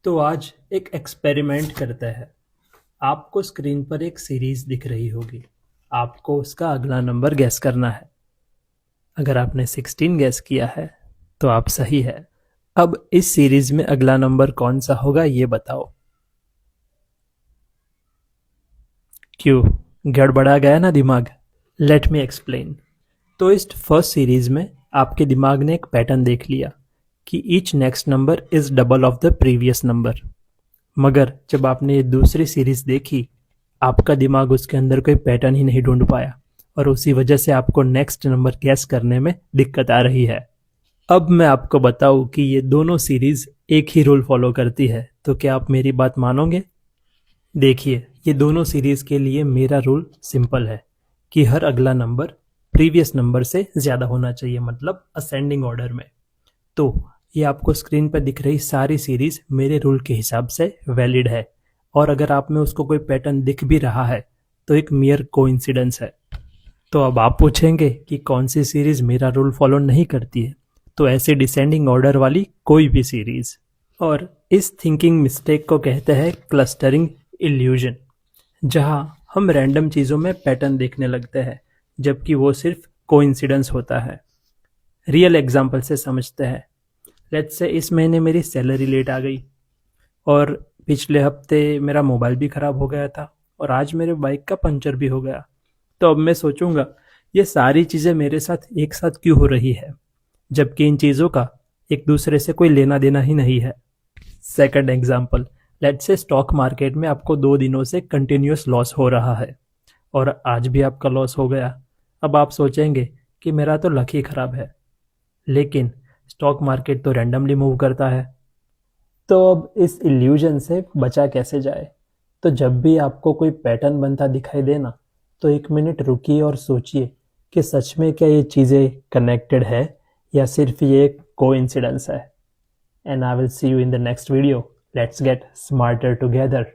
तो आज एक एक्सपेरिमेंट करते हैं। आपको स्क्रीन पर एक सीरीज दिख रही होगी। आपको उसका अगला नंबर गैस करना है। अगर आपने 16 गैस किया है तो आप सही है। अब इस सीरीज में अगला नंबर कौन सा होगा ये बताओ। क्यों, गड़बड़ा गया ना दिमाग? Let me explain. तो इस फर्स्ट सीरीज में आपके दिमाग ने एक पैटर्न देख लिया कि each next number is double of the previous number. मगर जब आपने ये दूसरी सीरीज देखी, आपका दिमाग उसके अंदर कोई पैटर्न ही नहीं ढूंढ पाया और उसी वजह से आपको नेक्स्ट नंबर गैस करने में दिक्कत आ रही है। अब मैं आपको बताऊं कि ये दोनों सीरीज एक ही रूल फॉलो करती है, तो क्या आप मेरी बात मानोगे? देखिए, ये दोनों सीरीज के लिए मेरा रूल सिंपल है कि हर अगला नंबर प्रीवियस नंबर से ज्यादा होना चाहिए, मतलब असेंडिंग ऑर्डर में। तो ये आपको स्क्रीन पर दिख रही सारी सीरीज मेरे रूल के हिसाब से वैलिड है, और अगर आप में उसको कोई पैटर्न दिख भी रहा है तो एक मियर कोइंसिडेंस है। तो अब आप पूछेंगे कि कौन सी सीरीज मेरा रूल फॉलो नहीं करती है? तो ऐसे डिसेंडिंग ऑर्डर वाली कोई भी सीरीज। और इस थिंकिंग मिस्टेक को कहते हैं क्लस्टरिंग इल्यूजन, जहां हम रैंडम चीज़ों में पैटर्न देखने लगते हैं जबकि वो सिर्फ कोइंसिडेंस होता है। रियल एग्जाम्पल से समझते हैं। लेट्स से इस महीने मेरी सैलरी लेट आ गई, और पिछले हफ्ते मेरा मोबाइल भी ख़राब हो गया था, और आज मेरे बाइक का पंचर भी हो गया। तो अब मैं सोचूंगा, ये सारी चीज़ें मेरे साथ एक साथ क्यों हो रही है, जबकि इन चीज़ों का एक दूसरे से कोई लेना देना ही नहीं है। Second example, let's say stock market में आपको 2 दिनों से कंटिन्यूस लॉस हो रहा है और आज भी आपका लॉस हो गया। अब आप सोचेंगे कि मेरा तो लक ही खराब है, लेकिन स्टॉक मार्केट तो रैंडमली मूव करता है। तो अब इस इल्यूजन से बचा कैसे जाए? तो जब भी आपको कोई पैटर्न बनता दिखाई देना, तो 1 मिनट रुकिए और सोचिए कि सच में क्या ये चीज़ें कनेक्टेड है या सिर्फ ये एक कोइंसिडेंस है। And I will see you in the next video. Let's get smarter together.